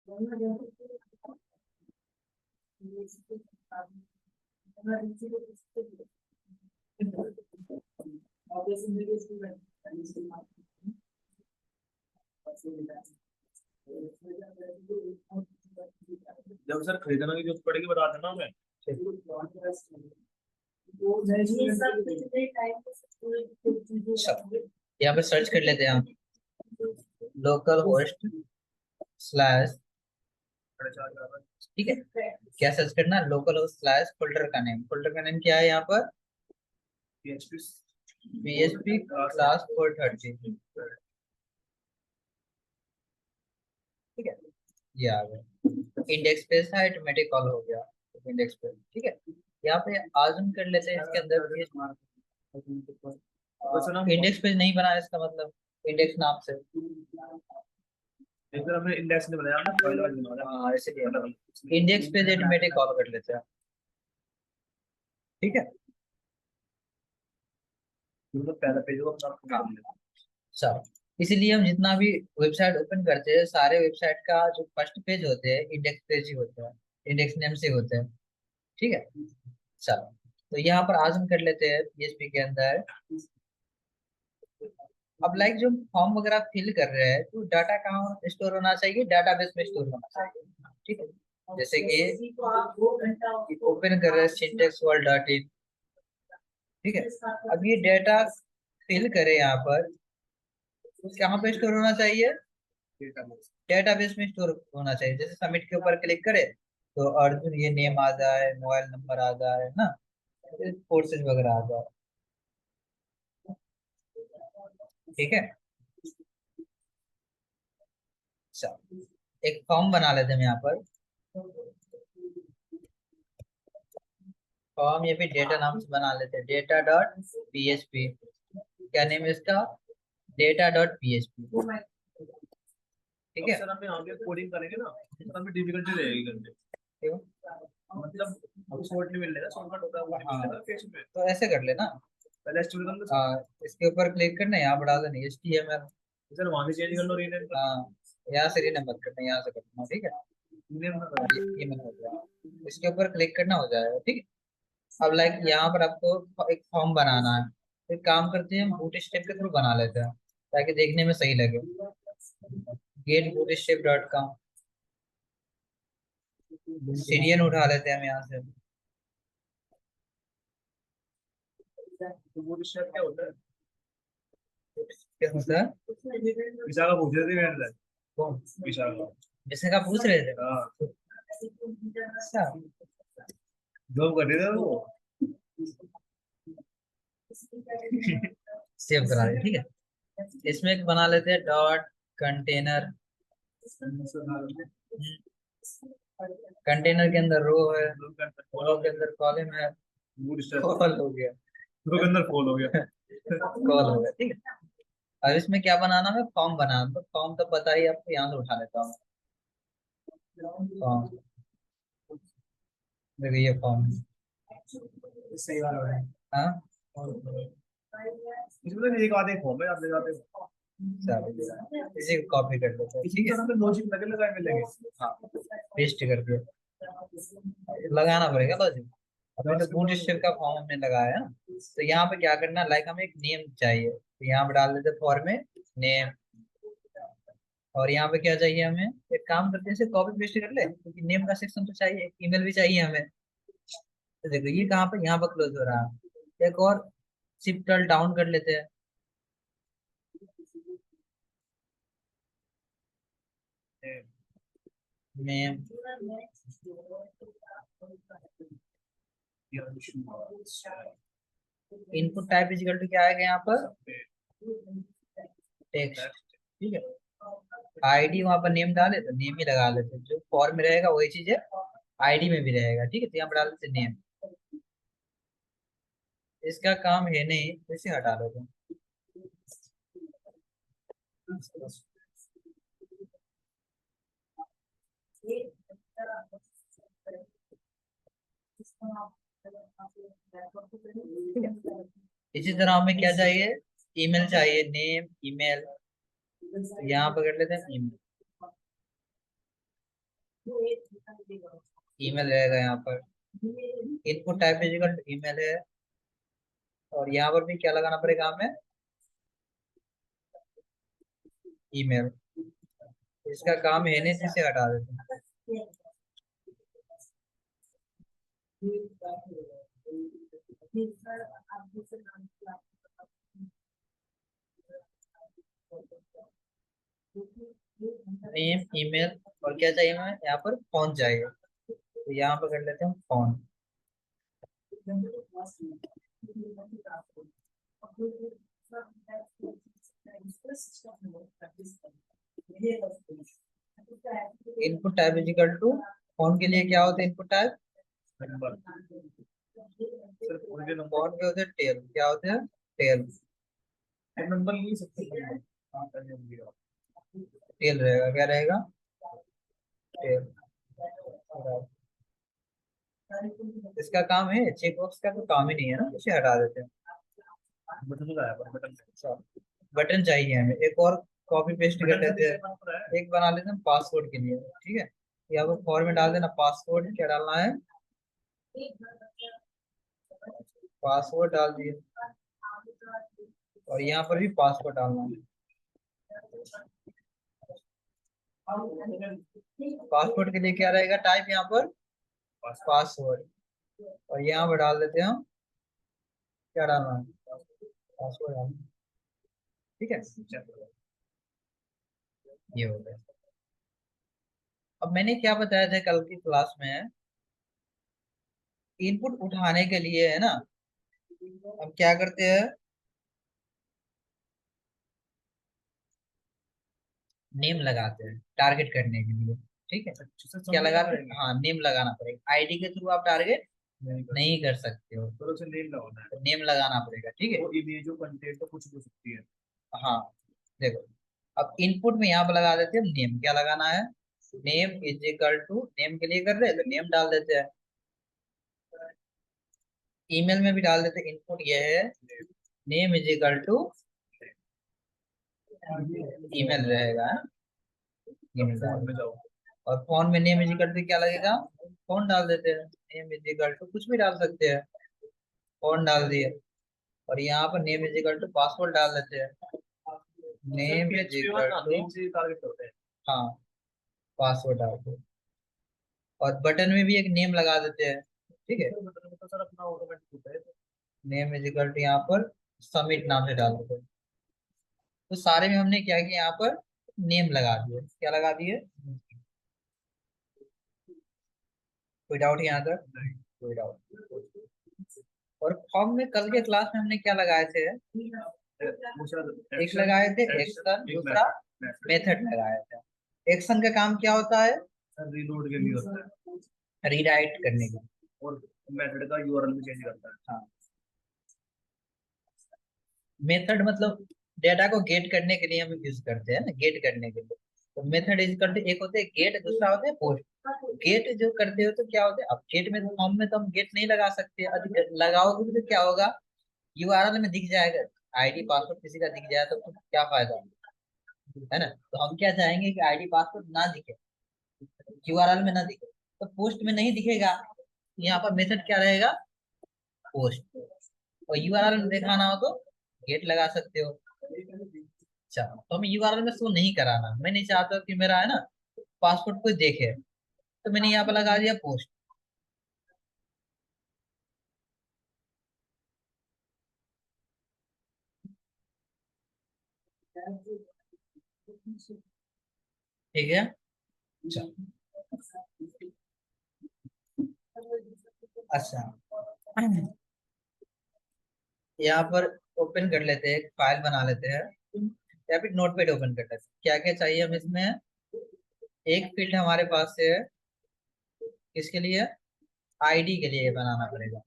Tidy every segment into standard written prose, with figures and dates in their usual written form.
जब सर खरीदना की जरूरत पड़ेगी बता देना हमें। यहाँ पे सर्च कर लेते हैं हम, लोकल होस्ट स्लैश, ठीक है। क्या सर्च करना, लोकल होस्ट स्लैश फोल्डर का नेम, फोल्डर का नेम क्या है यहाँ पर, PHP क्लास 430, ठीक है। ये आ गया, इंडेक्स पेज था, ऑटोमेटिक कॉल हो गया इंडेक्स पेज, ठीक है। यहाँ पे आजम कर लेते हैं इसके अंदर, इंडेक्स पेज नहीं बना है इसका मतलब, इंडेक्स नाम से हमने इंडेक्स नहीं बनाया, हमने फाइल वाइज बनाया। हाँ इसलिए इंडेक्स पेज ऑटोमेटिक कॉल कर लेते हैं, ठीक है। मतलब पहला पेज को अपना हाँ कर लिया। सब, इसीलिए हम जितना भी वेबसाइट ओपन करते हैं, सारे वेबसाइट का जो फर्स्ट पेज होते हैं इंडेक्स पेज ही होते हैं, इंडेक्स नेम से होते हैं, ठीक है। चलो, तो यहाँ पर आज हम कर लेते हैं PHP के अंदर। अब लाइक जो फॉर्म वगैरह फिल कर रहे हैं, तो डाटा कहाँ स्टोर होना चाहिए, डाटाबेस में स्टोर होना चाहिए, ठीक है। जैसे कि ओपन कर रहे हैं सिंटेक्स वर्ल्ड डॉट इन, ठीक है। अब ये डेटा फिल करे यहाँ पर, कहाँ पे स्टोर होना चाहिए, डेटाबेस में स्टोर होना चाहिए। जैसे सबमिट के ऊपर क्लिक करे तो अर्जुन ये नेम आ जाए, मोबाइल नंबर आ जाए ना, कोर्सेज वगैरह आ जाए, ठीक है। अच्छा, एक फॉर्म बना लेते हैं यहाँ पर, फॉर्म ये भी डेटा नाम से बना लेते हैं, डेटा डॉट PHP, क्या नेम है इसका, डेटा डॉट PHP, ठीक है। सर हमें आगे कोडिंग करेंगे ना, तो हमें डिफिकल्टी रहेगी करने। क्यों? मतलब अब शॉर्ट नहीं मिलेगा, शॉर्टकट होता है वो नहीं हाँ मिलेगा पेज पे। तो ऐसे कर लेना, पहले स्टूडियो कर लो। इसके ऊपर क्लिक करना, यहाँ बढ़ा देना HTML, सर वहां से चेंज कर लो, रीनेम कर हाँ यहाँ से रीनेम मत करना, यहाँ से करना, ठीक है। लो, रीनेम ना हाँ, करो। ये मैंने हो गया, इसके ऊपर क्लिक करना हो जाएगा, ठीक है। अब लाइक यहाँ पर आपको एक फॉर्म बनाना है, तो एक काम करते हैं हम बूटस्ट्रैप के थ्रू बना लेते हैं, ताकि देखने में सही लगे। Get bootstrap dot com, serial उठा लेते हैं हम यहाँ से, तो वो स्टेप क्या होता है? क्या होता है, विशाखा पूछ रहे थे मेरे से। कौन, विशाखा। जैसे का पूछ रहे थे, हाँ, अच्छा जॉब कर रहे थे वो। सेव करा दे, ठीक है। इसमें एक बना लेते हैं डॉट कंटेनर, कंटेनर के अंदर रो है, रो के अंदर कॉलम है, कॉल हो गया, के अंदर फॉल हो गया। कॉल हो गया, ठीक है। अब इसमें क्या बनाना है, फॉर्म बनाना, तो फॉर्म तो पता ही आपको, यहाँ से उठा लेता हूँ फॉर्म, देखिए ये फॉर्म, सही वाला है, हाँ इसमें तो एक आधे फॉर्म है, आप ले जाते हो। चलो इसी को कॉपी कर लेते हैं, इसी ठीक है। तरह से लॉजिक लगे लगाए मिलेंगे। हाँ पेस्ट करके लगाना पड़ेगा लॉजिक, अभी तो बूट स्ट्रैप का फॉर्म हमने लगाया है ना, तो यहाँ पे क्या करना, लाइक हमें एक नेम चाहिए, तो यहाँ पे डाल देते फॉर्म में नेम, और यहाँ पे क्या चाहिए हमें, एक काम करते हैं इसे कॉपी पेस्ट कर ले, क्योंकि नेम का सेक्शन तो चाहिए, ईमेल भी चाहिए हमें। तो देखो ये कहाँ पे, यहाँ पर क्लोज हो रहा है, एक और शिफ्ट डाउन कर लेते हैं, name, input type is equal to क्या आएगा यहाँ पर, टेक्स्ट, ठीक है। ID वहां पर नेम डाले तो नेम ही लगा लेते, जो फॉर्म में रहेगा वही चीज है ID में भी रहेगा, ठीक है। तो यहाँ पर डाल देते नेम, इसका काम है नहीं तो इसे हटा दो तुम, ठीक है। इसी तरह हमें क्या चाहिए, ईमेल चाहिए, नेम ईमेल, यहाँ पर कर लेते हैं ईमेल, ईमेल रहेगा यहाँ पर। Input type is equal to email है, और यहाँ पर भी क्या लगाना पड़ेगा हमें, ईमेल। इसका काम है नहीं, जिसे हटा देते हैं। नेम, ईमेल, और क्या चाहिए हमें यहाँ पर, फोन चाहिए। तो यहाँ पर कर लेते हैं phone. Input type is equal to, phone के लिए क्या होता है इनपुट टाइप, नंबर। सिर्फ उनके नंबर। फोन के होते हैं टेल, क्या होते हैं, टेल। नंबर नहीं सकते नंबर। हाँ, करने होंगे आप। टेल रहेगा, क्या रहेगा, टेल। इसका काम है, चेक बॉक्स का तो काम ही नहीं है ना, इसे हटा देते हैं। बटन लगाया पर बटन से। बटन चाहिए हमें एक और, कॉपी पेस्ट कर बटन से लेते नीचे हैं। बन रहा है। एक बना लेते हैं पासवर्ड के लिए, ठीक है। यहाँ पर फॉर्म में डाल देना पासवर्ड, क्या डालना है, पासवर्ड डाल दिए, और यहाँ पर भी पासवर्ड डालना है। पासवर्ड के लिए क्या रहेगा टाइप यहाँ पर, पासवर्ड। और यहाँ पर डाल देते हैं हम, क्या डालना है, पासवर्ड डालना है। ठीक है, ये हो गया। अब मैंने क्या बताया था कल की क्लास में, इनपुट उठाने के लिए है ना, हम क्या करते हैं, नेम लगाते हैं टारगेट करने के लिए। ठीक है, क्या लगाते हैं, हाँ नेम लगाना पड़ेगा। आईडी के थ्रू आप टारगेट नहीं कर सकते हो, तो उसे नेम लगाना है। तो नेम लगाना पड़ेगा, ठीक है। वो इमेज हो, कंटेंट तो कुछ भी हो सकती है। हाँ, देखो, अब इनपुट में यहाँ पर लगा देते हैं नेम, क्या लगाना है, name is equal to, name के लिए कर रहे हैं तो नेम डाल देते हैं। ईमेल में भी डाल देते हैं, इनपुट ये है, name is equal to email रहेगा, ईमेल फोन में डाल। जाओ। और फोन में नेम इज इक्वल टू क्या लगेगा, फोन डाल देते हैं। नेम इज इक्वल टू कुछ भी डाल सकते हैं, फोन डाल दिए। और यहाँ पर name is equal to password डाल देते हैं, नेम इज PHP इक्वल में टू, नेम से टारगेट करते हैं। हाँ, पासवर्ड डाल दो। और बटन में भी एक नेम लगा देते हैं, ठीक है। बटन में तो सर अपना ऑटोमेटिक होता है। नेम इज इक्वल टू यहाँ पर सबमिट नाम से डाल देते हैं। तो सारे में हमने क्या किया, यहाँ पर नेम लगा दिए, क्या लगा दिए, कोई डाउट यहाँ तक, कोई डाउट। और फॉर्म में कल के क्लास में हमने क्या लगाए थे, एक लगाए थे एक्शन, दूसरा मेथड लगाए थे। एक्शन का काम क्या होता है, रीलोड के लिए होता है। रीराइट करने के लिए। और मेथड का यूआरएल भी चेंज करता है। हाँ, मेथड मतलब डेटा को गेट करने के लिए हम यूज करते हैं ना, गेट करने के लिए। तो मेथड इज करते, एक होते हैं गेट, दूसरा होते हैं पोस्ट। गेट जो करते हो तो क्या होता है, अब गेट में, फॉर्म में तो हम गेट नहीं लगा सकते, अधिक लगाओगे भी तो क्या होगा, यूआरएल में दिख जाएगा, आईडी पासवर्ड किसी का दिख जाए तो क्या फायदा, है ना। तो हम क्या चाहेंगे कि आईडी पासवर्ड ना दिखे, यूआरएल में ना दिखे, तो पोस्ट में नहीं दिखेगा। यहाँ पर मेथड क्या रहेगा, पोस्ट। और यूआरएल में दिखाना हो तो गेट लगा सकते हो। अच्छा, तो हमें यूआरएल में शो नहीं कराना, मैं नहीं चाहता कि मेरा है ना पासवर्ड कोई देखे, तो मैंने यहाँ पर लगा दिया पोस्ट। ठीक है, अच्छा, अच्छा, यहाँ पर ओपन कर लेते हैं, फाइल बना लेते हैं, या फिर नोटपैड ओपन कर लेते हैं। क्या क्या चाहिए हम इसमें, एक फील्ड हमारे पास से है, किसके लिए, आईडी के लिए बनाना पड़ेगा।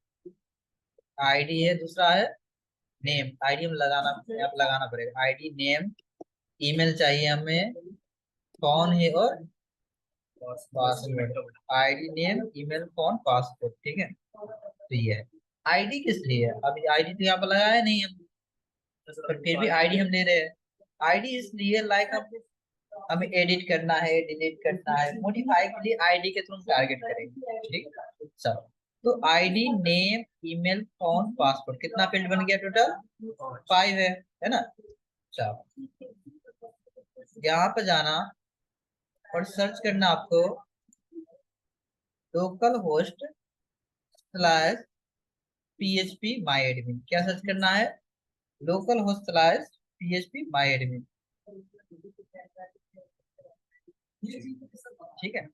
आईडी है, दूसरा है नेम, आईडी हम लगाना, यहाँ पे लगाना पड़ेगा आईडी नेम। ईमेल चाहिए हमें, फोन है, और password. ID name email phone password, ठीक है। तो ये है आईडी, किस लिए है, अभी आईडी तो यहाँ पर लगाया नहीं हम, पर फिर भी आईडी हम ले रहे हैं। आईडी इसलिए लाइक हम हमें एडिट करना है, डिलीट करना है, मॉडिफाई के लिए आईडी के थ्रू टारगेट करेंगे। ठीक है, चलो। तो ID, name, email, phone, password, कितना फील्ड बन गया टोटल? 5 है ना। चलो, यहाँ पे जाना और सर्च करना आपको लोकल होस्ट स्लैश PHP माई एडमिन। क्या सर्च करना है? लोकल होस्ट स्लैश PHP माई एडमिन। ठीक है,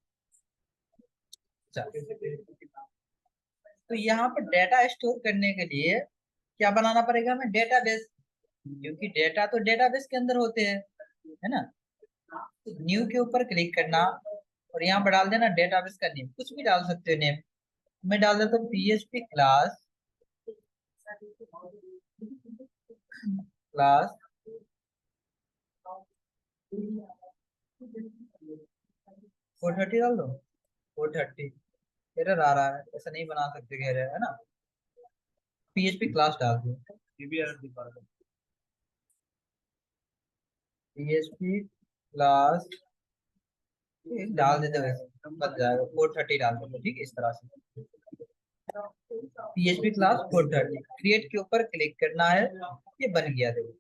तो यहाँ पर डेटा स्टोर करने के लिए क्या बनाना पड़ेगा हमें? डेटाबेस, क्योंकि डेटा तो डेटाबेस के अंदर होते हैं, है ना। न्यू के ऊपर क्लिक करना और यहाँ पर डाल देना डेटाबेस का नेम, कुछ भी डाल सकते हो नेम। मैं डाल देता हूँ PHP क्लास क्लास 430 डाल दो। 430 एरर आ रहा है, ऐसा नहीं बना सकते, कह रहे हैं, है ना। PHP क्लास डाल दो। ये भी एरर दिखा रहा है। PHP क्लास डाल देते, वैसे बन जाएगा। 430 डाल देते, ठीक है, इस तरह से। PHP क्लास 430 क्रिएट के ऊपर क्लिक करना है, ये बन गया। देखो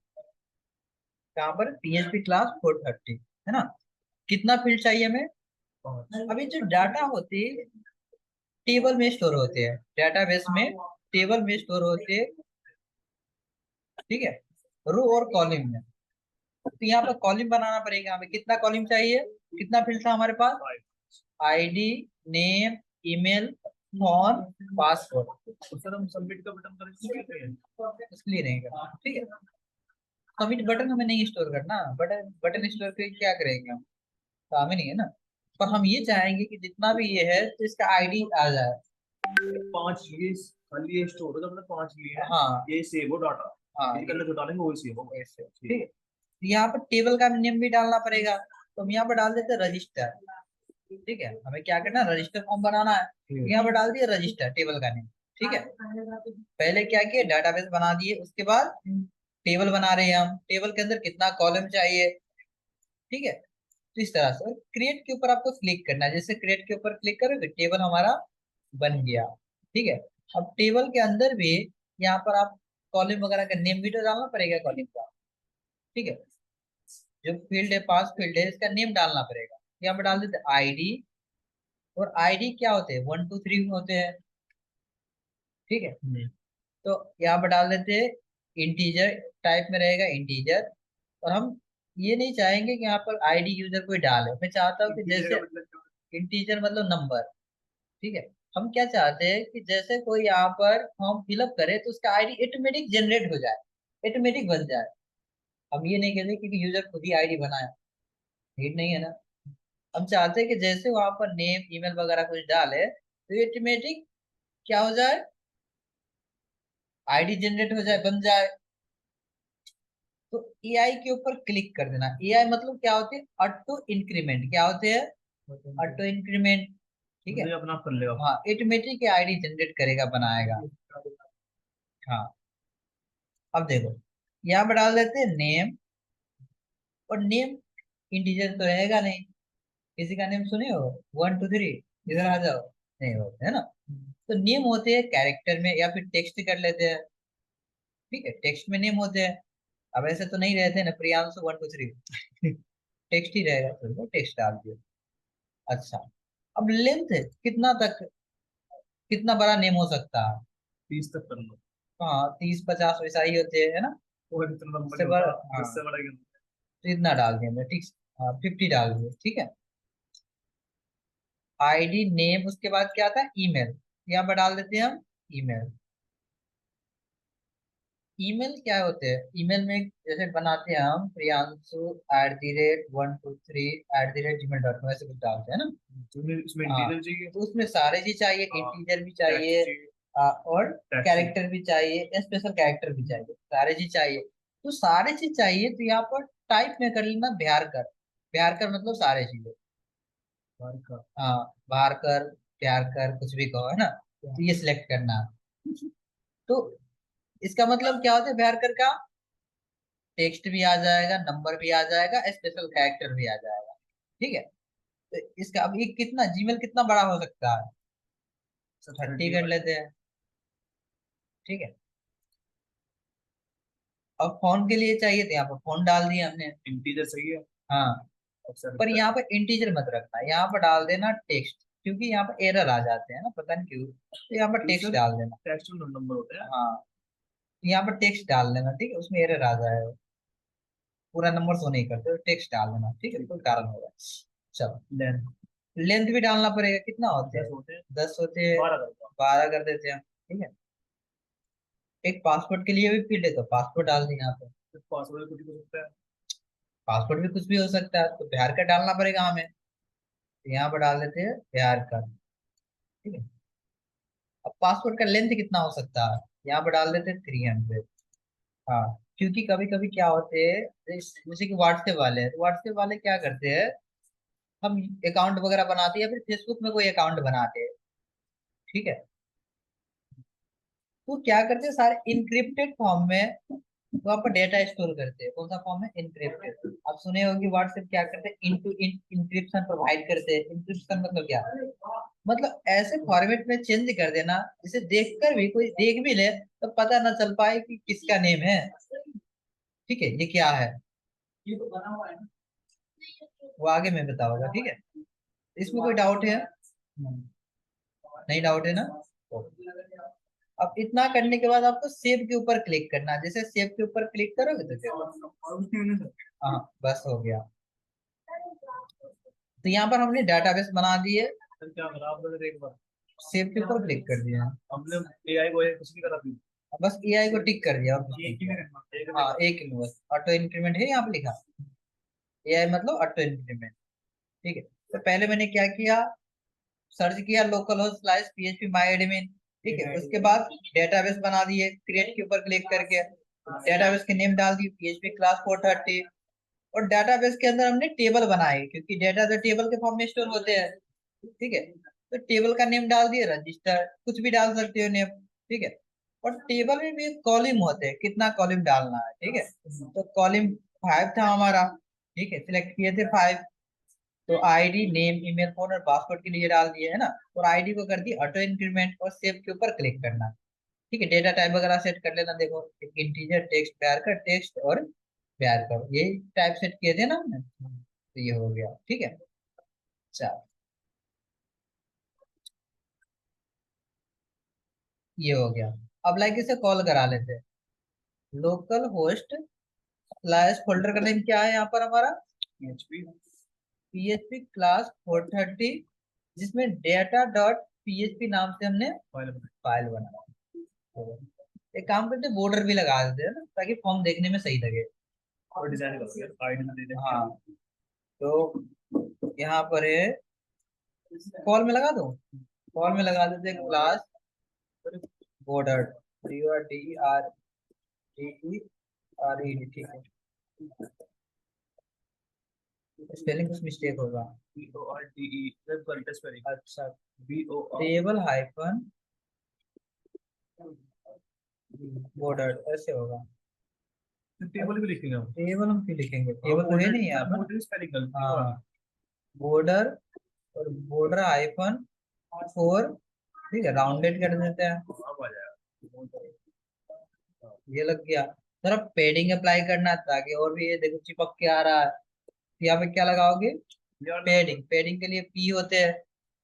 कहाँ पर? PHP क्लास 430, है ना। कितना फील्ड चाहिए हमें? अभी जो डाटा होती है टेबल में स्टोर होते हैं, डेटाबेस में टेबल में स्टोर होते हैं, ठीक है, रो और कॉलम में। तो यहाँ पर कॉलम बनाना पड़ेगा हमें। कितना कॉलम चाहिए? कितना फील्ड था हमारे पास? ID, name, email, phone, password. Sir हम सबमिट का बटन करेंगे इसलिए नहीं करना, ठीक है। सबमिट बटन हमें नहीं स्टोर करना, बटन बटन स्टोर करके क्या करेंगे हम? काम ही नहीं है ना। पर हम ये चाहेंगे कि जितना भी ये है तो इसका आईडी आ जाए। 5 ये खाली ये स्टोर हो, मतलब 5 लिए हैं। हाँ ये सेव हो डाटा, हाँ, ये करने जो डालेंगे वही सेव होगा। ऐसे, ठीक है। तो यहाँ पर टेबल का नेम भी डालना पड़ेगा, तो हम यहाँ पर डाल देते हैं रजिस्टर। ठीक है, हमें क्या करना है? रजिस्टर फॉर्म बनाना है। यहाँ पर डाल दिया रजिस्टर टेबल का नेम, ठीक है। पहले क्या किया? डाटाबेस बना दिए, उसके बाद टेबल बना रहे हैं हम। टेबल के अंदर कितना कॉलम चाहिए, ठीक है। तो इस तरह से क्रिएट के ऊपर आपको क्लिक करना है। जैसे क्रिएट के ऊपर क्लिक करोगे टेबल हमारा बन गया, ठीक है। अब टेबल के अंदर भी यहाँ पर आप कॉलम वगैरह का नेम भी तो डालना पड़ेगा कॉलम का, ठीक है। जो फील्ड है, पास फील्ड है, इसका नेम डालना पड़ेगा। यहाँ पर डाल देते आईडी, और आईडी क्या होते हैं? 1 2 3 होते हैं, ठीक है। तो यहाँ पर डाल देते इंटीजर, टाइप में रहेगा इंटीजर। और हम ये नहीं चाहेंगे कि यहाँ पर आईडी यूजर कोई डाले, मैं चाहता हूँ कि जैसे इंटीजर मतलब नंबर, ठीक है। हम क्या चाहते हैं कि जैसे कोई यहाँ पर फॉर्म फिलअप करे तो उसका आईडी ऑटोमेटिक जनरेट हो जाए, ऑटोमेटिक बन जाए। हम ये नहीं कहते कि यूजर खुद ही आईडी बनाए, ठीक नहीं है ना। हम चाहते हैं कि जैसे वहां पर नेम, ईमेल वगैरह कुछ डाले तो ऑटोमेटिक क्या हो जाए? आईडी जनरेट हो जाए, बन जाए। तो एआई के ऊपर क्लिक कर देना। एआई मतलब क्या होते हैं? Auto increment. क्या होते हैं? ऑटो इंक्रीमेंट, ठीक है। अपना कर लेगा। हाँ, ऑटोमेटिक आईडी जनरेट करेगा, बनाएगा। हाँ, अब देखो यहाँ पर डाल देते हैं नेम, और नेम इंटीजर तो रहेगा नहीं। किसी का नेम सुने हो? 1 2 3 इधर आ जाओ, नहीं होते, है ना। तो नेम होते हैं कैरेक्टर में, या फिर टेक्स्ट कर लेते हैं, ठीक है, टेक्स्ट में नेम होते हैं। अब ऐसे तो नहीं रहते ना प्रियांशु 1 2 3 टेक्स्ट ही रहेगा, चलो टेक्स्ट डाल दिया। अच्छा, अब लेंथ कितना तक, कितना बड़ा नेम हो सकता है? 30 तक कर लो। हाँ, 30 50 वैसा ही होते हैं, है ना। और इतना लंबा उससे नहीं बड़ा, होता, हाँ, इससे बड़ा क्यों? तो इतना डाल दिया मैं, ठीक। हाँ, 50 डाल दिया, ठीक है। आईडी, नेम, उसके बाद क्या था? ईमेल। यहाँ पर डाल देते हैं हम ईमेल। ईमेल क्या होते हैं? ईमेल में जैसे बनाते हैं हम प्रियांशु @1 2 3 @gmail.com, ऐसे कुछ डालते हैं ना। इसमें हाँ, इंटीरियर चाहिए। तो उसमें सारे चीज चाहिए, हाँ, इंटीजर भी टेक्स्ट चाहिए, चाहिए। और टेक्स्ट चाहिए। कैरेक्टर भी चाहिए, स्पेशल कैरेक्टर भी चाहिए, सारे चीज चाहिए। तो सारे चीज चाहिए, तो यहाँ पर टाइप में कर लेना बिहार कर। बिहार कर मतलब सारे चीजें। बाहर का। हाँ, बाहर कर, प्यार कर, कुछ भी कहो, है ना। तो ये सिलेक्ट करना है। तो इसका मतलब क्या होता है बिहार कर का? टेक्स्ट भी आ जाएगा, नंबर भी आ जाएगा, स्पेशल कैरेक्टर भी आ जाएगा, ठीक है। तो इसका अब ये कितना जीमेल कितना बड़ा हो सकता है, 30 कर लेते हैं, ठीक है। अब फोन के लिए चाहिए तो यहाँ पर फोन डाल दिया हमने। इंटीजर सही है। हाँ, और सर पर यहाँ पर इंटीजर मत रखना, यहाँ पर डाल देना टेक्स्ट, क्योंकि यहाँ पर एरर आ जाते हैं ना, पता नहीं क्यों, तो यहाँ पर टेक्स्ट डाल देना। टेक्स्ट में नंबर होते हैं। हाँ, यहाँ पर टेक्स्ट डाल देना, ठीक है, उसमें एरर आ जाएगा, पूरा नंबर तो नहीं करते, टेक्स्ट डाल देना, ठीक है, कोई कारण होगा। चलो, लेंथ लेंथ भी डालना पड़ेगा, कितना होते 10 हैं, होते हैं। 10 होते हैं, 12 करता 12 कर देते हैं, ठीक है। एक पासपोर्ट के लिए भी फील्ड है, तो पासपोर्ट डाल दें यहाँ पे। है, पासवर्ड कुछ भी हो सकता है। पासपोर्ट भी कुछ भी हो सकता है, तो बिहार का डालना पड़ेगा हमें, तो यहाँ पर डाल देते हैं बिहार का, ठीक है। अब पासपोर्ट का लेंथ कितना हो सकता है, यहाँ पर डाल देते हैं 300। हाँ, क्योंकि कभी कभी क्या होते हैं, जैसे कि व्हाट्सएप वाले हैं, तो व्हाट्सएप वाले क्या करते हैं, हम अकाउंट वगैरह बनाते हैं या फिर फेसबुक में कोई अकाउंट बनाते हैं, ठीक है, तो क्या करते हैं, सारे इनक्रिप्टेड फॉर्म में वहाँ पर डेटा स्टोर करते हैं। कौन सा फॉर्म है, इनक्रिप्टेड। आप सुने होंगे व्हाट्सएप क्या करते हैं, इनटू इंक्रिप्शन प्रोवाइड करते हैं। इंक्रिप्शन मतलब क्या, मतलब ऐसे फॉर्मेट में चेंज कर देना जिसे देखकर भी कोई देख भी ले तो पता ना चल पाए कि किसका नेम है, ठीक है, ये क्या है, वो आगे मैं बताऊंगा, ठीक है। इसमें कोई डाउट है, नहीं डाउट है ना। अब इतना करने के बाद आपको सेव के ऊपर क्लिक करना है। जैसे सेव के ऊपर क्लिक करोगे तो देखो, हाँ बस हो गया। तो यहाँ पर हमने डाटाबेस बना दी है, फिर क्या करा आप लोगों ने एक बार? सेव के ऊपर क्लिक कर दिया, हमने एआई को कुछ नहीं करा फिर। अब बस एआई को टिक कर दिया और कुछ नहीं एक ही किया। में रहना, एक में। हाँ, एक ही बस ऑटो इंक्रीमेंट है यहाँ पे लिखा, एआई मतलब ऑटो इंक्रीमेंट, ठीक है। तो पहले मैंने क्या किया, सर्च किया लोकल होस्ट स्लैश पीएचपी माई एडमिन, ठीक है। उसके बाद डेटाबेस बना दिए, क्रिएट के ऊपर क्लिक करके डेटाबेस के नेम डाल दिए पीएचपी क्लास 430। और डेटाबेस के अंदर हमने टेबल बनाए, क्योंकि डेटा तो टेबल के फॉर्म में स्टोर होते हैं, ठीक है। तो टेबल का नेम डाल दिए रजिस्टर, कुछ भी डाल सकते हो नेम, ठीक है। और टेबल में भी कॉलम होते हैं, कितना कॉलम डालना है, ठीक है। तो कॉलम 5 था हमारा, ठीक है, सिलेक्ट किए थे 5। तो आईडी, नेम, ईमेल, फोन और पासवर्ड के लिए डाल दिए है ना। और आईडी को कर दी ऑटो इंक्रीमेंट और सेव के ऊपर क्लिक करना, ठीक है। डेटा टाइप वगैरह सेट कर लेना, देखो इंटीजर, टेक्स्ट, प्यार का टेक्स्ट और प्यार का, यही टाइप सेट किए थे ना हमने, तो ये हो गया, ठीक है। चलो, ये हो गया। अब लाइक इसे कॉल करा लेते हैं। लोकल होस्ट स्लैश फोल्डर का नेम क्या है यहाँ पर हमारा, PHP पीएचपी क्लास 430, जिसमें डेटा डॉट पीएचपी नाम से हमने फाइल बनाई फाइल बनाया। तो एक काम करते, बॉर्डर भी लगा देते हैं ना, ताकि फॉर्म देखने में सही लगे। और डिजाइन करोगे आईडी में दे देंगे। हाँ, तो यहाँ पर है, कॉल में लगा दो, कॉल में लगा देते क्लास बॉर्डर, BORDER, ठीक है। स्पेलिंग कुछ मिस्टेक होगा, BORDE वेब कंटेस्ट करेंगे। अच्छा, BOR टेबल हाइफन बॉर्डर ऐसे होगा। टेबल भी लिखेंगे हम। टेबल हम क्यों लिखेंगे, टेबल तो है नहीं यहाँ पर। बॉर्डर स्पेलिंग गलती है हाँ, वाली। बॉर्डर और बॉर्डर हाइफन 4, ठीक है, राउंडेड कर देते हैं, अब आ जाएगा। ये लग गया। थोड़ा पेडिंग अप्लाई करना है, ताकि और भी ये देखो चिपक के आ रहा है, तो यहाँ पे क्या लगाओगे, यार पेडिंग, पेडिंग के लिए पी होते हैं,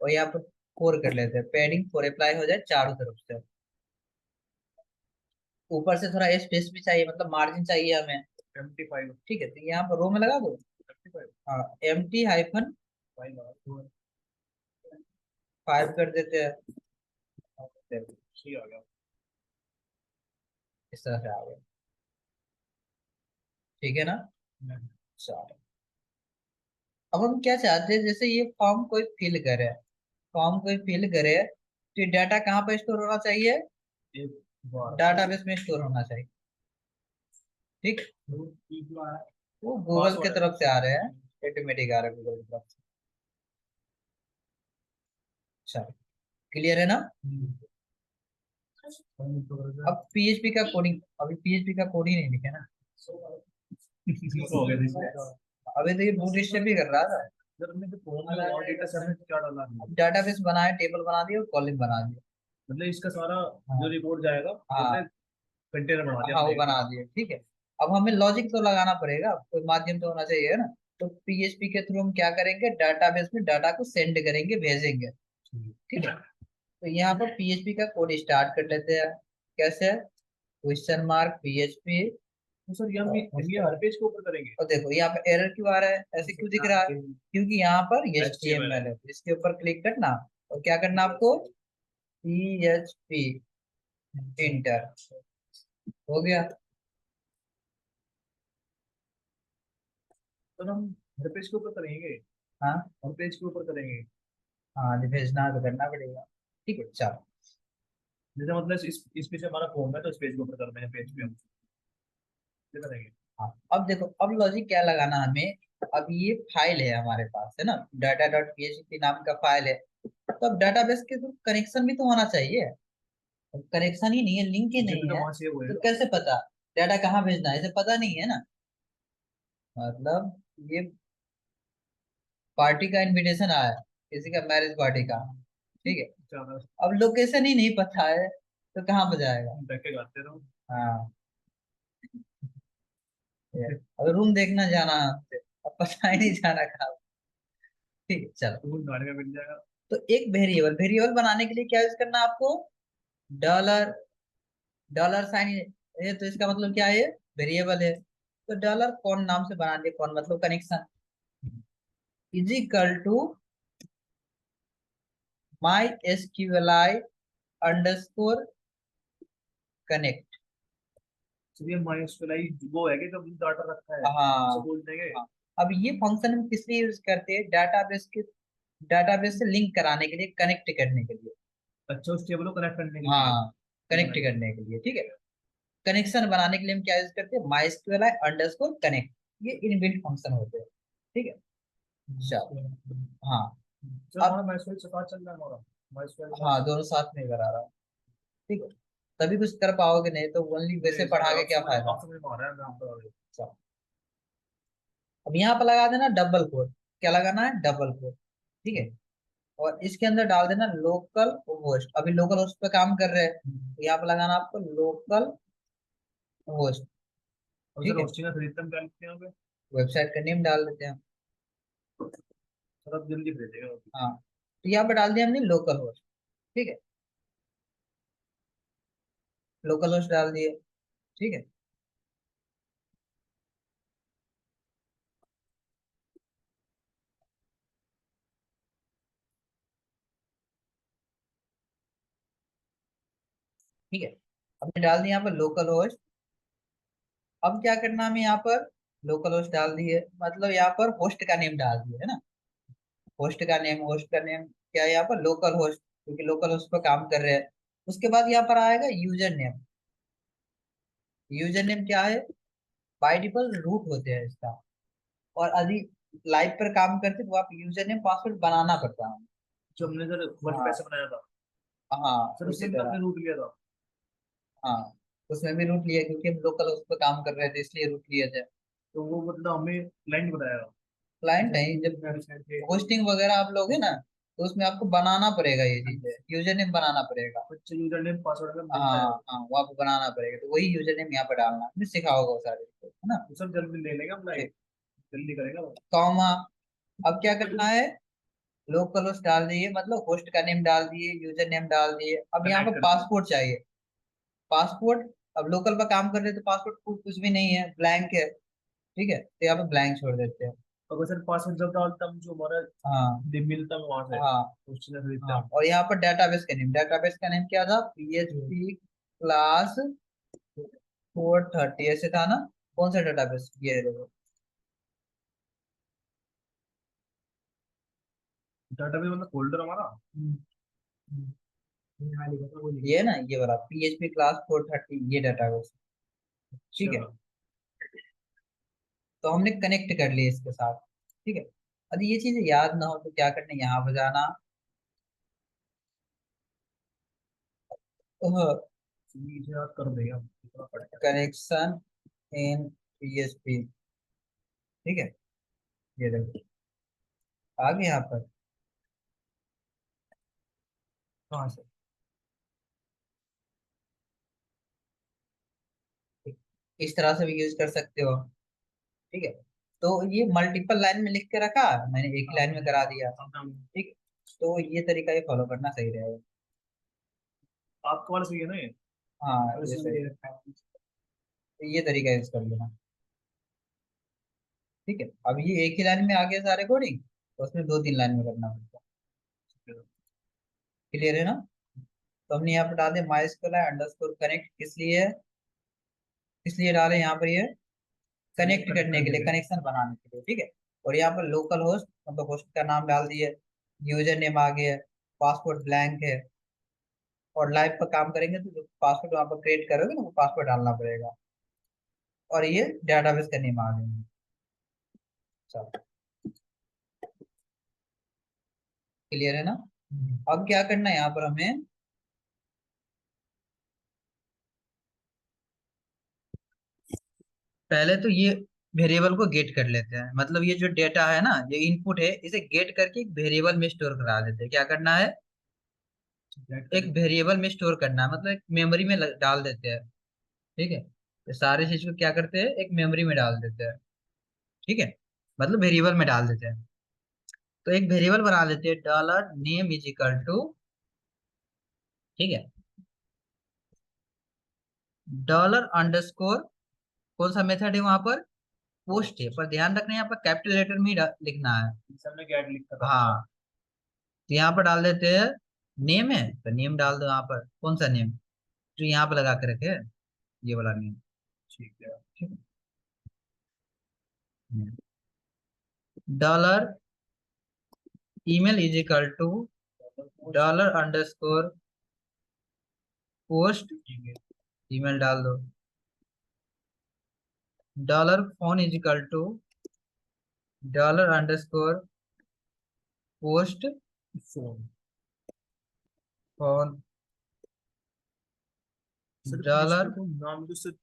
और यहाँ पर 4 कर लेते हैं, पेडिंग 4 अप्लाई हो जाए चारों तरफ से। ऊपर से थोड़ा स्पेस भी चाहिए, मतलब मार्जिन चाहिए हमें, 75 ठीक है। तो यहाँ पर रो में लगा दो, 75 हाँ, MT हाइफन फाइल 5 कर देते हैं, सही आ गया। इस तरह से आ गया, ठीक है ना। चलो, अब हम क्या चाहते हैं, जैसे ये फॉर्म कोई फिल करे, फॉर्म कोई फिल करे, तो ये डाटा कहाँ पर स्टोर होना चाहिए, एक बार डाटाबेस में स्टोर होना चाहिए, ठीक। वो गूगल की पासवर्ड तरफ से आ रहे हैं, ऑटोमेटिक आ रहे हैं गूगल की तरफ से। चलो, क्लियर है ना। अब पीएचपी का कोडिंग, अभी पीएचपी का कोड ही नहीं लिखे ना, हो गया इसमें। अभी तो ये बूट स्ट्रैप ही कर रहा था। सर हमने जो फॉर्म में और डेटा सर में क्या डाला है? डाटाबेस बनाया, टेबल बना दिया और कॉलम बना दिया। मतलब इसका सारा जो हाँ रिपोर्ट जाएगा हाँ हमने कंटेनर बना दिया हाँ, वो हमने एक बना बड़ा। दिए, ठीक है। अब हमें लॉजिक तो लगाना पड़ेगा, कोई माध्यम तो होना चाहिए, है ना। तो पीएचपी के थ्रू हम क्या करेंगे, डाटाबेस में डाटा को सेंड करेंगे, भेजेंगे, ठीक है। तो यहाँ पर पीएचपी का कोड स्टार्ट कर लेते हैं। कैसे? Question mark PHP. तो सर ये हम ये हर पेज के ऊपर करेंगे? और देखो यहाँ पे एरर क्यों आ रहा है, ऐसे क्यों दिख रहा है? क्योंकि यहाँ पर HTML HTML है। है, इसके ऊपर क्लिक करना और क्या करना आपको, PHP इंटर, हो गया। तो हम हर पेज के ऊपर करेंगे? हाँ हर पेज के ऊपर करेंगे? हाँ, जो भेजना है तो करना पड़ेगा, ठीक है, चलो। जैसे मतलब इस पेज पे हमारा फॉर्म है तो इस पेज के ऊपर करना है, पेज पे हम ये करेंगे। हाँ, अब देखो, अब लॉजिक क्या लगाना हमें। अब ये फाइल है हमारे पास, है ना, डाटा डॉट पीएचपी नाम का फाइल है। तो अब डाटाबेस के थ्रू कनेक्शन भी तो होना चाहिए। कनेक्शन ही नहीं है, लिंक ही जब भी नहीं तो है, वहां से तो होएगा। कैसे पता डाटा कहाँ भेजना है, इसे पता नहीं है ना। मतलब ये पार्टी का इनविटेशन आया है, किसी का मैरिज पार्टी का, ठीक है। ज्यादा अब लोकेशन ही नहीं पता है तो कहाँ पे जाएगा। धक्के खाते रहो। हाँ, ये। अब रूम देखना जाना है हमसे, अब पता ही नहीं जाना कहाँ। ठीक है, चलो। तो वो गाड़ी में मिल जाएगा। तो एक वेरिएबल वेरिएबल बनाने के लिए क्या यूज करना है आपको, डॉलर, डॉलर साइन। ये तो इसका मतलब क्या है, ये वेरिएबल है। तो डॉलर कौन नाम से बना दिया, कौन मतलब connection, is equal to my SQLI underscore connect. चलिए माइस्क्यूएल वो है कि जब डाटा रखा है उसे हाँ बोल देंगे। हाँ। अब ये फंक्शन हम किस लिए यूज करते हैं, डाटाबेस के, डाटाबेस से लिंक कराने के लिए, कनेक्ट करने के लिए। अच्छा उस टेबल को कनेक्ट करने के लिए हाँ, ये कनेक्ट बनाएंगे। करने के लिए, ठीक है। कनेक्शन बनाने के लिए हम क्या यूज करते हैं, माइस्क्यूएल अंडरस्कोर कनेक्ट। ये इनबिल्ट फंक्शन होते हैं, ठीक है। चलो, हाँ। सर अब हमारा माइस्क्यूएल से बात चल रहा है हमारा माइस्क्यूएल के हाँ, साथ। दोनों साथ में करा रहा हूँ, ठीक है। तभी कुछ कर पाओगे, नहीं तो ओनली वैसे नहीं पढ़ा सर के क्या फायदा। आप समझ में आ रहा है मैं आपको बता चलो, अब यहाँ पे लगा देना डबल कोड। क्या लगाना है, डबल कोड, ठीक है। और इसके अंदर डाल देना लोकल होस्ट, अभी लोकल होस्ट पे काम कर रहे हैं, तो यहाँ पे लगाना आपको लोकल होस्ट, और सर ठीक है। होस्टिंग का खरीदते हम क्या लिखते हैं यहाँ पे? वेबसाइट का नेम डाल देते हैं। सर आप जल्दी खरीदेगा। हाँ, तो यहाँ पे डाल दिया हमने लोकल होस्ट, ठीक है। लोकल होस्ट डाल दिए, ठीक है। ठीक है, हमने डाल दिया यहाँ पर लोकल होस्ट। अब क्या करना हमें यहाँ पर, लोकल होस्ट डाल दिए, मतलब यहाँ पर होस्ट का नेम डाल दिया, है ना। होस्ट का नेम क्या है यहाँ पर, लोकल होस्ट, क्योंकि लोकल होस्ट पर काम कर रहे हैं। उसके बाद यहाँ पर आएगा यूजर नेम। यूजर नेम क्या है, बाय डिफॉल्ट रूट होते हैं इसका। और यदि लाइव पर काम करते तो आप यूजर नेम पासवर्ड बनाना पड़ता है। जो हमने सर वर्ड हाँ पैसे बनाया था हाँ, सर उसी उसमें भी तो तरह। हमने रूट लिया था। हाँ, उसमें भी रूट लिया, क्योंकि हम लोकल उस पर काम कर रहे थे, इसलिए रूट लिए थे। तो वो मतलब हमें क्लाइंट बताया क्लाइंट जैसे नहीं, कि जब वेबसाइट के होस्टिंग वगैरह आप लोगे ना, तो उसमें आपको बनाना पड़ेगा, ये चीजें यूजर नेम बनाना पड़ेगा। बच्चे यूजर नेम पासवर्ड अगर मिलता है हाँ हाँ, वो आपको बनाना पड़ेगा, तो वही यूजर नेम यहाँ पे डालना, हमने सिखा होगा वो सारे चीजें, है ना। तो सब जल्दी ले लेगा हम लाइक ठीक, जल्दी करेगा वो। कॉमा। अब क्या करना है, लोकल होस्ट डाल दिए, मतलब होस्ट का नेम डाल दिए, यूजर नेम डाल दिए। अब यहाँ कनेक्ट पर कर दिया। पासपोर्ट चाहिए, पासपोर्ट। अब लोकल पर काम कर रहे हैं, तो पासपोर्ट कुछ भी नहीं है, ब्लैंक है, ठीक है, तो यहाँ पे ब्लैंक छोड़ देते हैं। अगर सर पासवर्ड जब डालता हम जो हमारा हाँ दिन मिलता है वहां से हाँ उस चीज खरीदते हाँ। हम। और यहाँ पर डाटाबेस का नेम क्या था, PHP क्लास 430 ऐसे था ना। कौन सा डाटाबेस, ये देखो। डाटाबेस मतलब फोल्डर हमारा। ये है ना, ये वाला PHP क्लास 430, ये डाटाबेस, ठीक अच्छा है। तो हमने कनेक्ट कर लिया इसके साथ, ठीक है। यदि ये चीजें याद ना हो तो क्या करना, यहाँ पर जाना, चीज याद कर देगा कितना पड़ेगा। कनेक्शन इन PHP, ठीक है, ये देखो। आगे यहाँ पर कहाँ से? इस तरह से भी यूज कर सकते हो। ठीक है, तो ये मल्टीपल लाइन में लिख के रखा, मैंने एक ही लाइन में करा दिया। ठीक, तो ये तरीका ये फॉलो करना सही रहेगा। आपका वाला सही है ना ये? हाँ, और ये इसमें सही दे है। रखा है। तो ये तरीका यूज कर लेना। ठीक है, अब ये एक ही लाइन में आ गया सारे कोडिंग, तो उसमें दो तीन लाइन में करना पड़ता है। क्लियर है ना? तो हमने यहाँ पर डाल दिया माई स्कूल अंडरस्कोर कनेक्ट, किस लिए है? इसलिए डाले यहाँ पर ये कनेक्ट करने के लिए, कनेक्शन बनाने के लिए। ठीक है, और यहाँ पर लोकल होस्ट मतलब होस्ट का नाम डाल दिए, यूजर नेम आ गया, पासवर्ड ब्लैंक है। और लाइव पर काम करेंगे तो जो पासवर्ड वहाँ पर क्रिएट करोगे ना, वो पासवर्ड डालना पड़ेगा। और ये डेटाबेस का नेम आ गया। चलो, क्लियर है ना? अब क्या करना है यहाँ पर हमें, पहले तो ये वेरिएबल को गेट कर लेते हैं। मतलब ये जो डेटा है ना, ये इनपुट है, इसे गेट करके एक वेरिएबल में स्टोर करा देते हैं। क्या करना है? एक वेरिएबल में स्टोर करना है, मतलब एक मेमोरी में डाल देते हैं। ठीक है, ये सारी चीज को क्या करते हैं, एक मेमोरी में डाल देते हैं। ठीक है, मतलब वेरिएबल में डाल देते हैं। तो एक वेरिएबल बना लेते हैं, dollar name is equal to, ठीक है, डॉलर अंडरस्कोर, कौन सा मेथड है वहां पर? पोस्ट है, पर ध्यान रखना है यहाँ पर कैपिटल लेटर में ही लिखना है। सबने क्या लिखा था? हाँ, तो यहाँ पर डाल देते हैं, नेम है तो नेम डाल दो यहाँ पर, कौन सा नेम जो यहाँ पे लगा के रखे हैं, ये वाला नेम। ठीक है। ठीक है, dollar email is equal to dollar underscore post, email डाल दो। Dollar phone is equal to dollar underscore post phone. Phone. Sir dollar इसमें तो नाम तो सिर्फ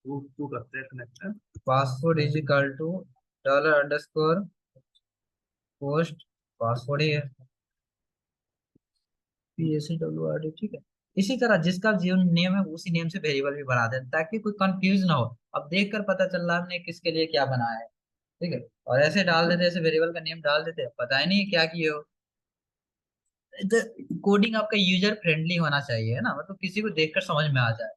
वो करते हैं कनेक्ट है। Password is equal to dollar underscore post, password ही है, PACWRD। ठीक है, इसी तरह जिसका जो नेम है उसी नेम से वेरिएबल भी बना दें, ताकि कोई कंफ्यूज ना हो। अब देखकर पता चल रहा है हमने किसके लिए क्या बनाया है। ठीक है, और ऐसे डाल देते, ऐसे वेरिएबल का नेम डाल देते, पता ही नहीं क्या किए हो। कोडिंग आपका यूजर फ्रेंडली होना चाहिए, है ना, मतलब किसी को देखकर समझ में आ जाए।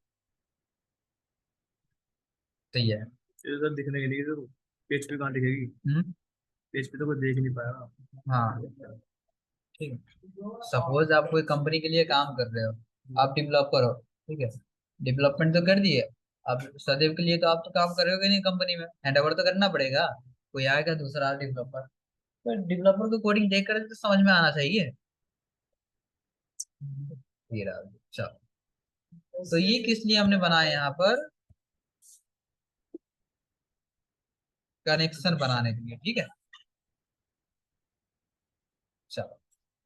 तो ये है। इधर दिखने के लिए तो पेज पे कहाँ दिखेगी? हम्म, पेज पे तो कोई देख नहीं पाएगा। हाँ, ठीक है। सपोज आप कोई कंपनी के लिए काम कर रहे हो, आप डेवलपर हो। ठीक है, डेवलपमेंट तो कर दिए, अब सदैव के लिए तो आप तो काम करोगे नहीं, कंपनी में हैंड ओवर तो करना पड़ेगा। कोई आएगा दूसरा डेवलपर, तो डेवलपर को कोडिंग देख कर तो समझ में आना चाहिए। ये रहा। चलो, तो ये किस लिए हमने बनाया यहाँ पर? कनेक्शन बनाने के लिए। ठीक है, चलो,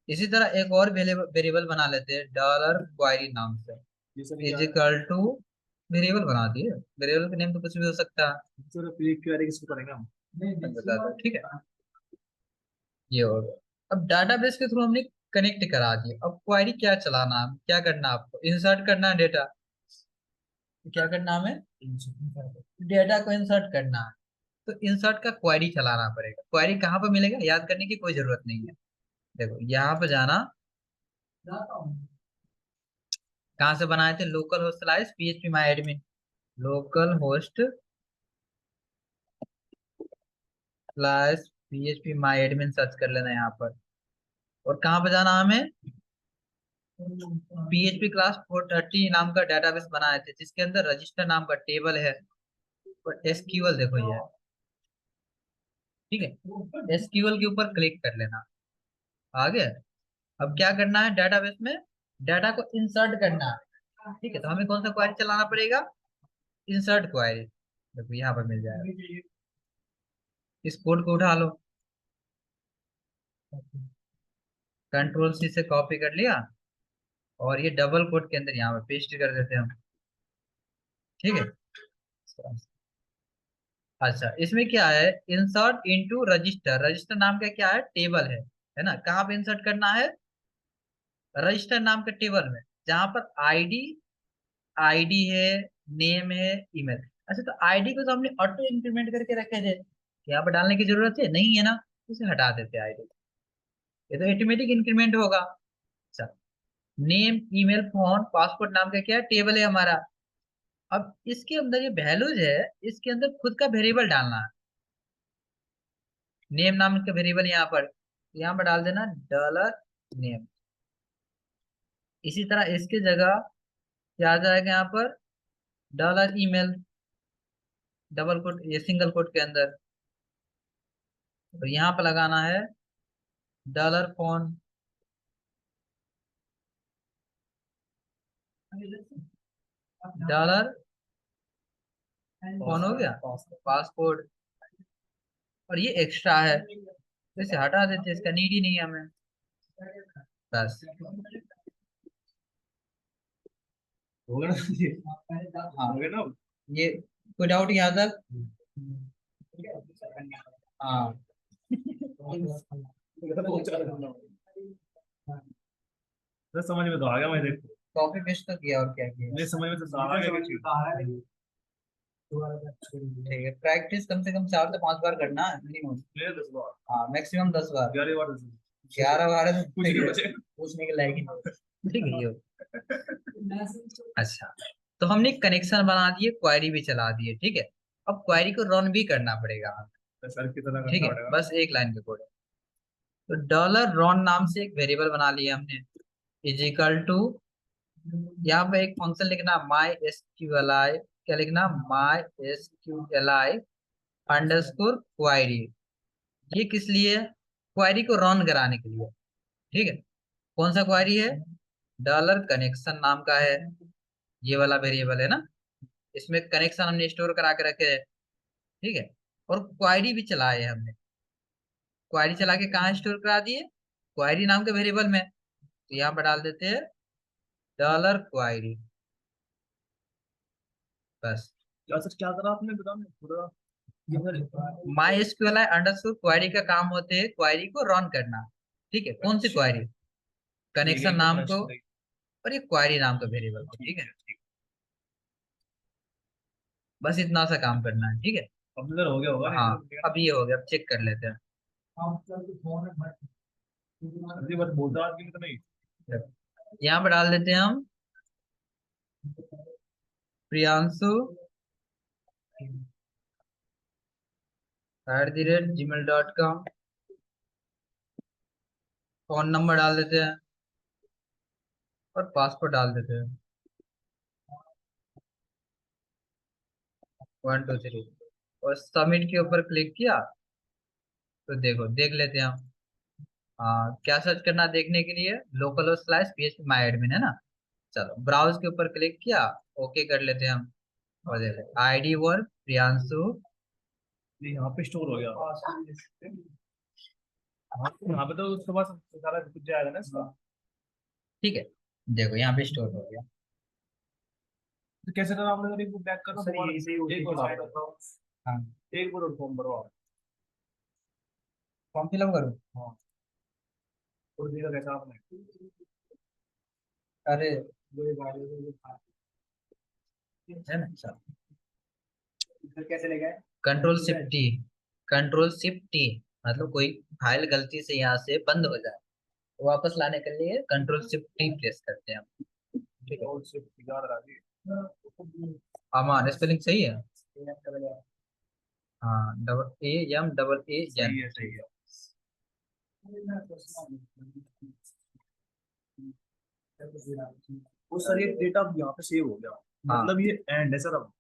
इसी तरह एक और वेरिएबल बना लेते हैं, डॉलर क्वारी नाम से, ये सर क्या इज है? इक्वल टू, वेरिएबल बना दिए। वेरिएबल का नेम तो कुछ भी हो सकता है। सर प्री क्वेरी किसको करेंगे हम? मैं बता दूं, ठीक है, ये हो गया। अब डाटाबेस के थ्रू हमने कनेक्ट करा दिया, अब क्वारी क्या चलाना है, क्या करना है आपको? इंसर्ट करना है डेटा। क्या करना है हमें? डेटा को इंसर्ट करना है। तो इंसर्ट का क्वारी चलाना पड़ेगा। क्वारी कहाँ पर मिलेगा, याद करने की कोई जरूरत नहीं है। देखो यहाँ पे जाना, कहाँ से बनाए थे, लोकल होस्ट स्लैश PHP माई admin, local host slash PHP माई एडमिन सर्च कर लेना यहाँ पर। और कहाँ पे जाना हमें, PHP क्लास 430 नाम का डेटाबेस बनाए थे, जिसके अंदर रजिस्टर नाम का टेबल है, और SQL देखो ये है। ठीक है, SQL के ऊपर क्लिक कर लेना। आ गया। अब क्या करना है, डेटाबेस में डाटा को इंसर्ट करना है। ठीक है, तो हमें कौन सा क्वेरी चलाना पड़ेगा? Insert query. देखो यहाँ पर मिल जाएगा, इस कोड को उठा लो, कंट्रोल C से कॉपी कर लिया, और ये डबल कोट के अंदर यहाँ पे पेस्ट कर देते हैं हम। ठीक है, अच्छा, इसमें क्या है, इंसर्ट इनटू रजिस्टर। रजिस्टर नाम का क्या है, टेबल है ना। कहाँ पे इंसर्ट करना है, रजिस्टर नाम के टेबल में, जहां पर आईडी आईडी है, नेम है, ईमेल। अच्छा, तो आईडी को तो हमने ऑटो इंक्रीमेंट करके रखे थे, यहाँ पर डालने की जरूरत है नहीं है ना, इसे हटा देते हैं आईडी, ये तो ऑटोमेटिक इंक्रीमेंट होगा। अच्छा, नेम, ईमेल, फोन, पासपोर्ट नाम का क्या है, टेबल है हमारा। अब इसके अंदर ये वैल्यूज है, इसके अंदर खुद का वेरिएबल डालना है। नेम नाम का वेरिएबल यहाँ पर डाल देना डॉलर नेम। इसी तरह इसके जगह क्या आ जाएगा, यहाँ पर डॉलर ईमेल, डबल कोट ये सिंगल कोट के अंदर। और यहाँ पर लगाना है डॉलर फोन, डॉलर फोन हो गया, पासपोर्ट। और ये एक्स्ट्रा है तो इसे हटा देते हैं, इसका नीड ही नहीं है हमें, बस। हो गया ना ये? हाँ, हो गया ना? ये कोई डाउट यहाँ तक? हाँ, बहुत ज्यादा करना। बस समझ में तो आ गया, मैं देखो कॉपी पेस्ट तो किया और क्या किया। मुझे समझ में तो आ गया कि ठीक है, प्रैक्टिस कम से कम 4 से 5 बार करना है मिनिमम। ले 10 बार, हाँ, मैक्सिमम 10 बार। 11 बार 11 बार कुछ नहीं बचे। पूछने के लायक ही नहीं। ठीक है ये। अच्छा, तो हमने कनेक्शन बना दिए, क्वेरी भी चला दिए, ठीक है। अब क्वेरी को रन भी करना पड़ेगा हमें, सर की तरह ठीक करना है, पड़ेगा। बस एक लाइन का कोड है। तो डॉलर रॉन नाम से एक वेरिएबल बना लिया हमने, इज इक्वल टू, यहाँ पे एक फंक्शन लिखना my S Q L I, क्या लिखना, my S Q L I underscore query. ये किस लिए, क्वायरी को रन कराने के लिए, ठीक है। कौन सा क्वायरी है, डॉलर कनेक्शन नाम का है, ये वाला वेरिएबल है ना, इसमें कनेक्शन हमने स्टोर करा के रखे हैं, ठीक है। और क्वायरी भी चलाए हमने, क्वायरी चला के कहाँ स्टोर करा दिए, क्वायरी नाम के वेरिएबल में। तो यहाँ पर डाल देते हैं डॉलर क्वायरी, बस। क्या सर, क्या करा आपने, बताओ ना पूरा। माई एसक्यूएल अंडरस्कोर क्वायरी का काम होते है क्वायरी को रन करना, ठीक है। कौन सी क्वायरी, कनेक्शन नाम को, और ये क्वायरी नाम का वेरिएबल को, ठीक है। बस इतना सा काम करना है, ठीक है। कंप्यूटर हो गया होगा नहीं हाँ, तो? अब ये हो गया, अब चेक कर लेते हैं। अभी बस बोलता आज के लिए तो नहीं। यहाँ पर डाल देते हैं हम प्रियांशु @gmail.com, फोन नंबर डाल देते हैं और पासवर्ड डाल देते हैं 1 2 3, और सबमिट के ऊपर क्लिक किया तो देखो, देख लेते हैं हम। क्या सर्च करना देखने के लिए, लोकल स्लैश php माई एडमिन है ना। चलो, ब्राउज के ऊपर क्लिक किया, ओके कर लेते हैं हम। और देखो ID वर्क प्रियांशु, ये यहाँ पे स्टोर हो गया। हाँ, तो यहाँ पे तो उसके पास सारा कुछ जाएगा ना इसका। ठीक है, देखो यहाँ पे स्टोर हो गया। तो कैसे करना आपने, अगर एक बैक करना सर दोबारा, यही से एक OTP बार शायद आप बताओ, हाँ, एक बार और फॉर्म भरो आप। फॉर्म फिलअप करो। हाँ, और देखा कैसा आपने। अरे, वही गाड़ी में है ना, चलो, सर कैसे ले गए? Control shift T, control shift T, मतलब कोई फाइल गलती से यहाँ से बंद हो जाए तो वापस लाने के लिए कंट्रोल शिफ्ट टी प्रेस करते हैं हम, ठीक है। और सिर्फ याद रखिए। अमान स्पेलिंग सही है, हाँ, सही AA है, सही है। वो सर ये डेटा अब यहाँ पे सेव हो गया, हाँ मतलब ये एंड है सर अब।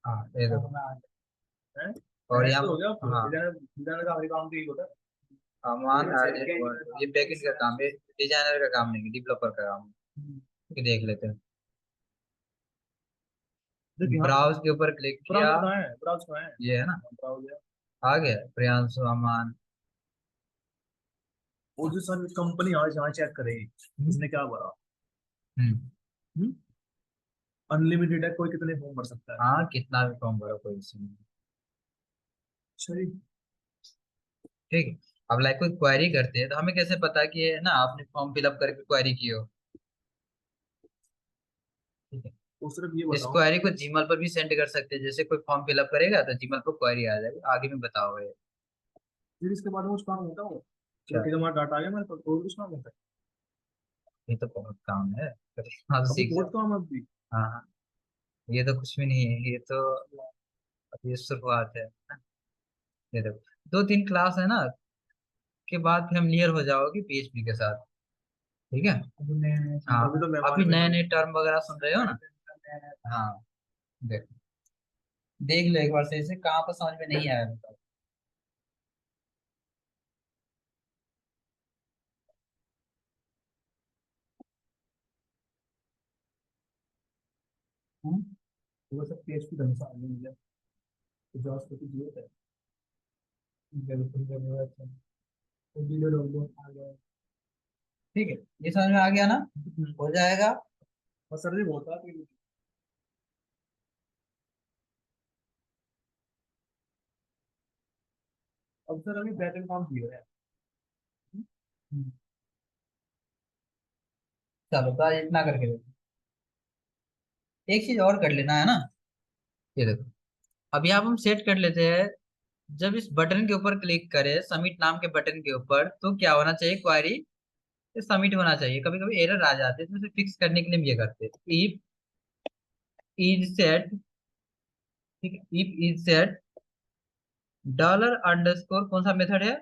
हाँ, ये देखो, है और एंड यहाँ, तो हो गया। हाँ, डिजाइनर डिजाइनर का हमारे काम तो यही होता है। अमान ये बैकएंड का काम है, डिजाइनर का काम नहीं है, डेवलपर का काम है, ठीक है, देख लेते हैं। देखिए यहाँ ब्राउज के ऊपर क्लिक किया, ब्राउजर कहाँ है, ब्राउज कहाँ है? ये है ना, ब्राउजर। आ गया प्रियांशु अमान। वो जो सर कंपनी आज यहाँ चेक करेगी उसने क्या भरा। हम्म, अनलिमिटेड है, कोई कितने फॉर्म भर सकता है। हाँ, कितना भी फॉर्म भरो कोई इशू नहीं। सही। ठीक है। अब लाइक कोई क्वेरी करते हैं तो हमें कैसे पता कि ये ना आपने फॉर्म फिलअप करके क्वेरी की हो। ठीक है। तो सिर्फ ये इस बताओ, क्वेरी को जीमेल पर भी सेंड कर सकते हैं, जैसे कोई फॉर्म फिलअप करेगा तो जीमेल पर क्वेरी आ जाएगी, आगे में बताओ ये। फिर इसके बाद में कुछ काम होता हो, अच्छा, जबकि हमारा डाटा आ गया मेरे पास, और कुछ काम होता है? ये तो बहुत काम है, हाँ तो अभी सीख बहुत जाओ। काम है अभी। हाँ हाँ, ये तो कुछ भी नहीं है, ये तो अभी शुरुआत है। ये देखो, 2-3 क्लास है ना के बाद फिर हम क्लियर हो जाओगे पीएचपी के साथ। ठीक है। अभी नए हाँ, अभी तो मेहमान अभी नए बने। नए टर्म वगैरह सुन रहे हो ना। हाँ, देख देख लो एक बार से, इसे कहाँ पर समझ में नहीं आया बताओ। हम्म? वो सब पीएचपी ढंग से आने मिले तो जॉब को तो जरूरत है। बिल्कुल जरूरत है। तो डीलर हो गए आ गए। ठीक है, ये समझ में आ गया ना, हो जाएगा। और सर जी बहुत था तो अब सर अभी बैटल काम किया है। हम्म, चलो तो आज इतना करके देखो। एक चीज और कर लेना है ना, ये देखो, अभी आप हम सेट कर लेते हैं। जब इस बटन के ऊपर क्लिक करें, सबमिट नाम के बटन के ऊपर, तो क्या होना चाहिए, क्वेरी सबमिट होना चाहिए। कभी कभी एरर आ जाते हैं तो उसे फिक्स करने के लिए हम ये करते हैं, इफ इज सेट, ठीक है, if is set dollar underscore, कौन सा मेथड है,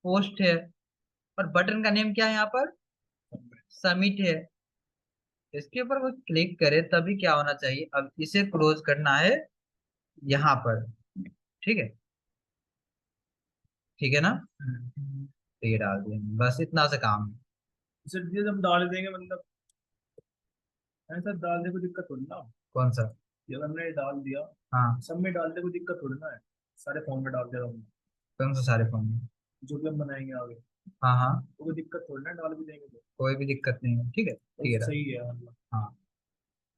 पोस्ट है, और बटन का नेम क्या है यहाँ पर, सबमिट है। इसके ऊपर वो क्लिक करे तभी क्या होना चाहिए, अब इसे क्लोज करना है यहाँ पर। ठीक है, ठीक है ना, तो ये डाल दिया, बस इतना सा काम है। सर जी जब डाल देंगे मतलब ऐसा डालने को दिक्कत थोड़ी ना। कौन सा। जब हमने डाल दिया, हाँ, सब में डालने को दिक्कत थोड़ी ना है। सारे फॉर्म में डाल दिया हमने, कौन सा सारे फॉर्म में। जो भी हम बनाएंगे आगे, हाँ हाँ, तो कोई दिक्कत थोड़ी ना, डाल भी देंगे तो। कोई भी दिक्कत नहीं है, ठीक है, तो ठीक है सही है मतलब। हाँ,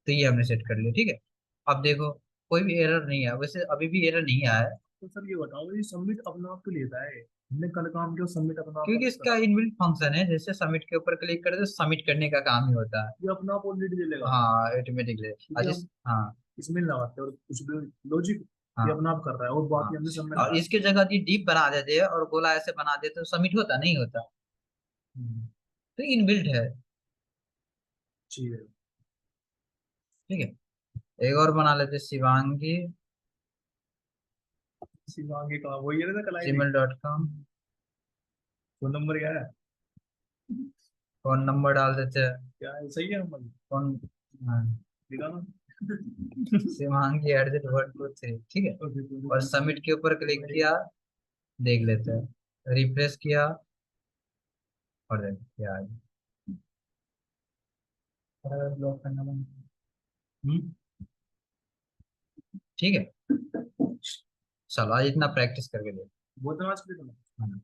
तो ये हमने सेट कर लिया, ठीक है। अब देखो, कोई भी एरर नहीं है, वैसे अभी भी एरर नहीं आया है, तो सर ये बताओ, ये सबमिट अपना आप क्यों लेता है? हमने कल काम किया, सबमिट अपना आप क्योंकि वापस इसका करा। इनबिल्ट फंक्शन है, जैसे सबमिट के ऊपर क्लिक करते तो सबमिट करने का काम ही होता है। ये अपना आप ऑलरेडी ले लेगा, हाँ, ऑटोमेटिकली। क्योंकि जिस, हम हाँ इसमें लगाते हैं और कुछ भी लॉजिक ये हाँ अपना आप कर रहा है, और हाँ, बाकी हमने सब में और लगाया। इसके जगह यदि डीप बना देते हैं और गोला ऐसे बना देते तो सबमिट होता नहीं होता। हम्म, तो इनबिल्ट है। ठीक है। ठीक है, एक और बना लेते, शिवांगी शिवांगी का वही है ना कल आई थी। gmail.com। फोन नंबर क्या है? फोन नंबर डाल देते हैं। क्या है, सही है नंबर? फोन, हाँ, दिखा ना। शिवांगी @123, ठीक है। और सबमिट के ऊपर क्लिक किया, देख लेते हैं, रिफ्रेश किया, और देखो क्या आ गया। ब्लॉक करना बंद। हम्म, ठीक है, चलो आज इतना प्रैक्टिस करके देखो। बहुत नमाज पढ़ी तुमने? हाँ।